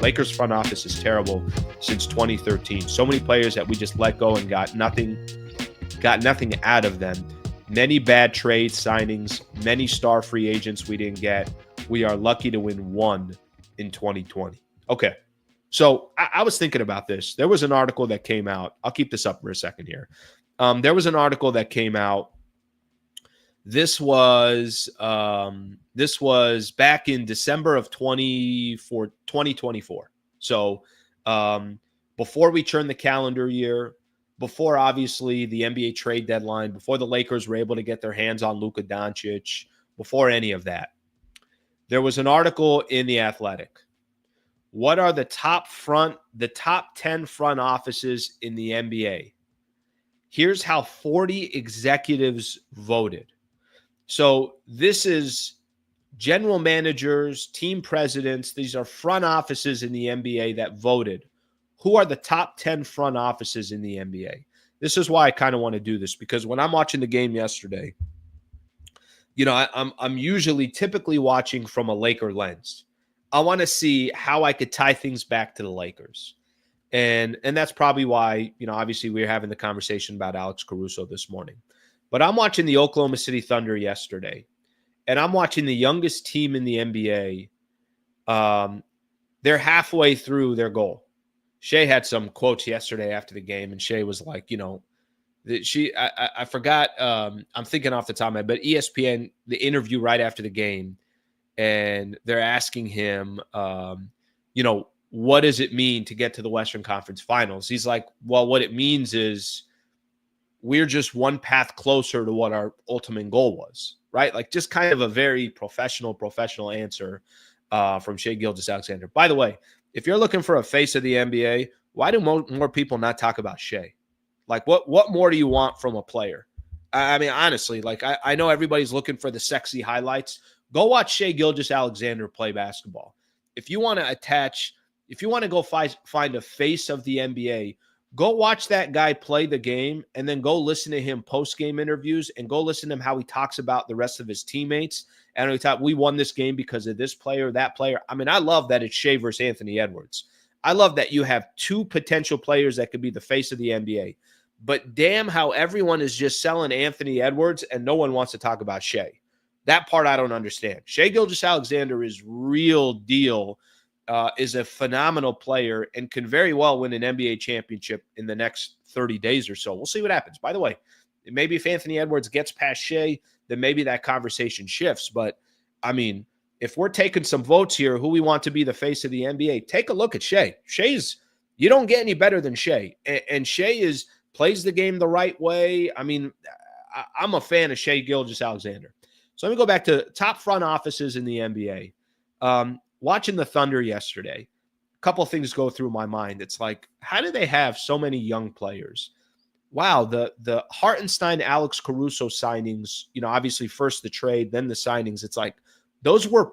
Lakers front office is terrible since 2013. So many players that we just let go and got nothing out of them. Many bad trade signings, many star free agents we didn't get. We are lucky to win one in 2020. Okay. So I was thinking about this. There was an article that came out. I'll keep this up for a second here. There was an article that came out. This was back in December of 2024. So before we turn the calendar year, before obviously the NBA trade deadline, before the Lakers were able to get their hands on Luka Doncic, before any of that, there was an article in The Athletic. What are the top 10 front offices in the NBA? Here's how 40 executives voted. So this is general managers, team presidents. These are front offices in the NBA that voted. Who are the top 10 front offices in the NBA? This is why I kind of want to do this, because when I'm watching the game yesterday, I'm typically watching from a Laker lens. I want to see how I could tie things back to the Lakers. And that's probably why, obviously we were having the conversation about Alex Caruso this morning. But I'm watching the Oklahoma City Thunder yesterday, and I'm watching the youngest team in the NBA. They're halfway through their goal. Shea had some quotes yesterday after the game, and Shea was like, I forgot, I'm thinking off the top of my head, but ESPN, the interview right after the game, and they're asking him, what does it mean to get to the Western Conference Finals? He's like, well, what it means is we're just one path closer to what our ultimate goal was, right? Like just kind of a very professional answer from Shai Gilgeous-Alexander. By the way, if you're looking for a face of the NBA, why do more people not talk about Shai? Like what more do you want from a player? I mean, honestly, like I know everybody's looking for the sexy highlights. Go watch Shai Gilgeous-Alexander play basketball. If you want to go find a face of the NBA, go watch that guy play the game and then go listen to him post-game interviews and go listen to him how he talks about the rest of his teammates. And we won this game because of this player, that player. I mean, I love that it's Shai versus Anthony Edwards. I love that you have two potential players that could be the face of the NBA. But damn how everyone is just selling Anthony Edwards and no one wants to talk about Shai. That part I don't understand. Shai Gilgeous-Alexander is real deal. Is a phenomenal player and can very well win an NBA championship in the next 30 days or so. We'll see what happens. By the way, maybe if Anthony Edwards gets past Shai, then maybe that conversation shifts. But, I mean, if we're taking some votes here, who we want to be the face of the NBA, take a look at Shai. You don't get any better than Shai. And Shai plays the game the right way. I mean, I'm a fan of Shai Gilgeous-Alexander. So let me go back to top front offices in the NBA. Watching the Thunder yesterday, a couple of things go through my mind. It's like, how do they have so many young players? Wow, the Hartenstein, Alex Caruso signings, obviously first the trade, then the signings. It's like those were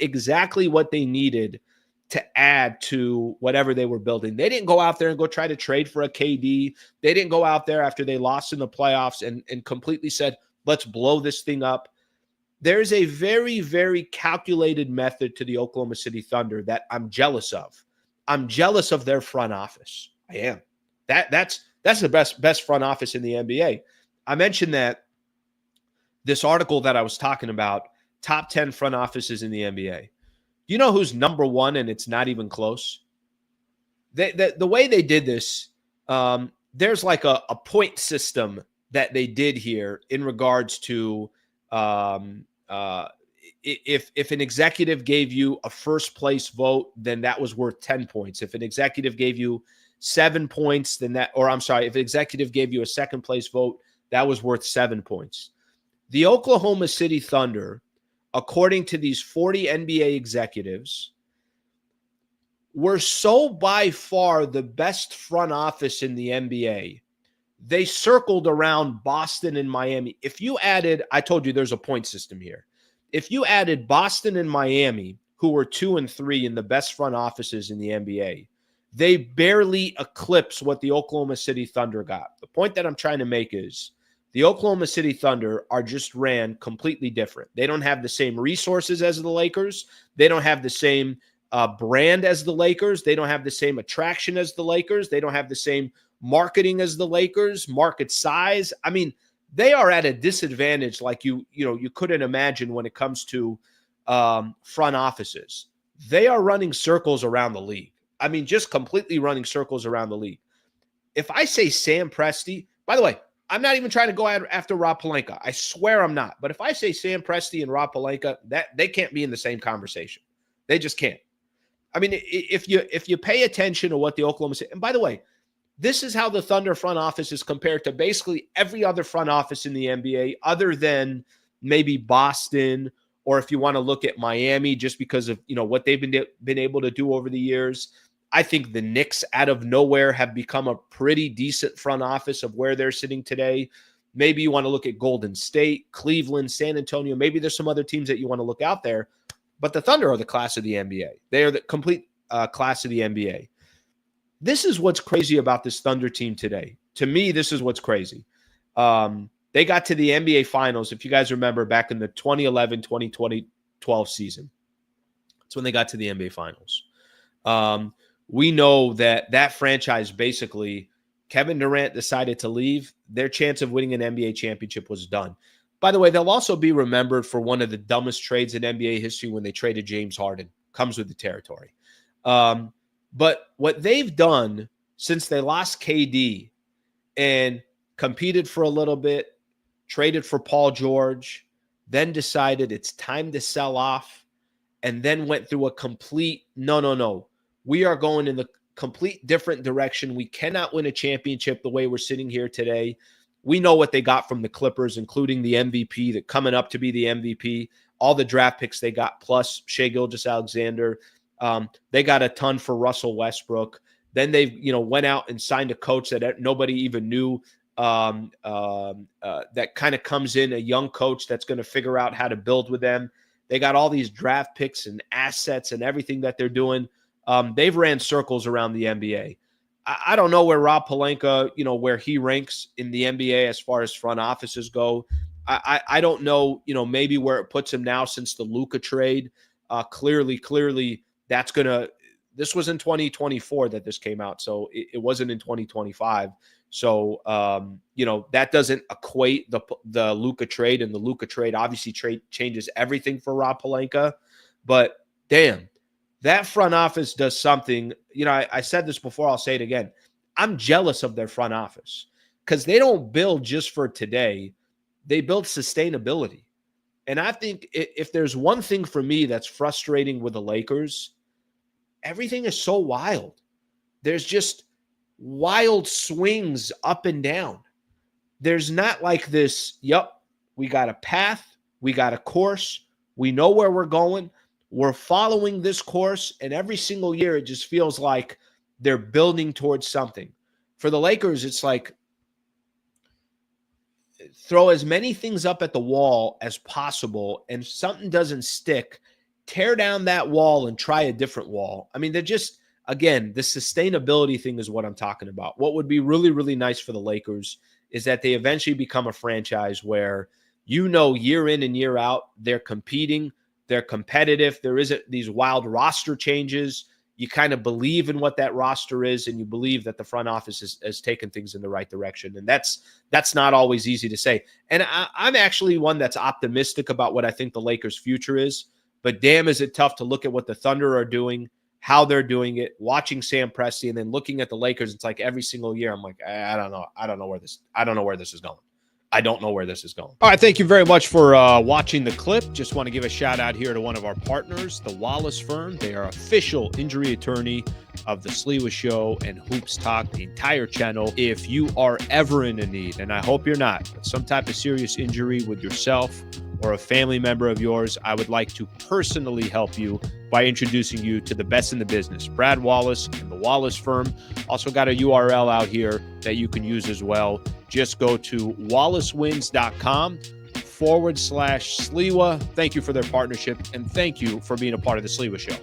exactly what they needed to add to whatever they were building. They didn't go out there and go try to trade for a KD. They didn't go out there after they lost in the playoffs and completely said, let's blow this thing up. There's a very, very calculated method to the Oklahoma City Thunder that I'm jealous of. I'm jealous of their front office. I am. That's the best front office in the NBA. I mentioned that this article that I was talking about, top 10 front offices in the NBA. You know who's number one, and it's not even close? The way they did this, there's like a point system that they did here in regards to if an executive gave you a first place vote, then that was worth 10 points. If an executive gave you 7 points, if an executive gave you a second place vote, that was worth 7 points. The Oklahoma City Thunder, according to these 40 NBA executives, were so by far the best front office in the NBA. They circled around Boston and Miami. If you added, I told you there's a point system here. If you added Boston and Miami, who were 2 and 3 in the best front offices in the NBA, they barely eclipse what the Oklahoma City Thunder got. The point that I'm trying to make is the Oklahoma City Thunder are just ran completely different. They don't have the same resources as the Lakers. They don't have the same brand as the Lakers. They don't have the same attraction as the Lakers. They don't have the same marketing as the Lakers, market size. I mean, they are at a disadvantage like you couldn't imagine when it comes to front offices. They are running circles around the league. I mean, just completely running circles around the league. If I say Sam Presti, by the way, I'm not even trying to go after Rob Pelinka. I swear I'm not. But if I say Sam Presti and Rob Pelinka, that they can't be in the same conversation. They just can't. I mean, if you pay attention to what the Oklahoma City, and by the way, this is how the Thunder front office is compared to basically every other front office in the NBA, other than maybe Boston, or if you want to look at Miami, just because of what they've been able to do over the years. I think the Knicks out of nowhere have become a pretty decent front office of where they're sitting today. Maybe you want to look at Golden State, Cleveland, San Antonio. Maybe there's some other teams that you want to look out there. But the Thunder are the class of the NBA. They are the complete class of the NBA. This is what's crazy about this Thunder team today. To me, this is what's crazy. They got to the NBA Finals, if you guys remember, back in the 2011-2012 season. That's when they got to the NBA Finals. We know that franchise, basically, Kevin Durant decided to leave. Their chance of winning an NBA championship was done. By the way, they'll also be remembered for one of the dumbest trades in NBA history when they traded James Harden. Comes with the territory. But what they've done since they lost KD and competed for a little bit, traded for Paul George, then decided it's time to sell off, and then went through a complete, no. We are going in the complete different direction. We cannot win a championship the way we're sitting here today. We know what they got from the Clippers, including the MVP, that coming up to be the MVP, all the draft picks they got, plus Shai Gilgeous-Alexander. They got a ton for Russell Westbrook. Then they, went out and signed a coach that nobody even knew, that kind of comes in, a young coach that's going to figure out how to build with them. They got all these draft picks and assets and everything that they're doing. They've ran circles around the NBA. I don't know where Rob Pelinka, where he ranks in the NBA as far as front offices go. I don't know, maybe where it puts him now since the Luka trade. Clearly, that's going to – this was in 2024 that this came out, so it wasn't in 2025. So, that doesn't equate the Luka trade, and the Luka trade obviously changes everything for Rob Pelinka. But, damn, that front office does something. I said this before, I'll say it again. I'm jealous of their front office because they don't build just for today. They build sustainability. And I think if there's one thing for me that's frustrating with the Lakers, everything is so wild. There's just wild swings up and down. There's not like this, we got a path, we got a course, we know where we're going, we're following this course, and every single year it just feels like they're building towards something. For the Lakers, it's like throw as many things up at the wall as possible, and if something doesn't stick, tear down that wall and try a different wall. I mean, they're just, again, the sustainability thing is what I'm talking about. What would be really, really nice for the Lakers is that they eventually become a franchise where, year in and year out, they're competing, they're competitive. There isn't these wild roster changes. You kind of believe in what that roster is, and you believe that the front office has taken things in the right direction. And that's not always easy to say. And I'm actually one that's optimistic about what I think the Lakers' future is. But damn, is it tough to look at what the Thunder are doing, how they're doing it, watching Sam Presti, and then looking at the Lakers. It's like every single year I'm like, I don't know where this is going. I don't know where this is going. All right, thank you very much for watching the clip. Just want to give a shout out here to one of our partners, the Wallace Firm. They are official injury attorney of the Sliwa Show and Hoops Talk, the entire channel. If you are ever in a need, and I hope you're not, but some type of serious injury with yourself or a family member of yours, I would like to personally help you by introducing you to the best in the business, Brad Wallace and the Wallace Firm. Also got a URL out here that you can use as well. Just go to wallacewins.com/Sliwa. Thank you for their partnership, and thank you for being a part of the Sliwa Show.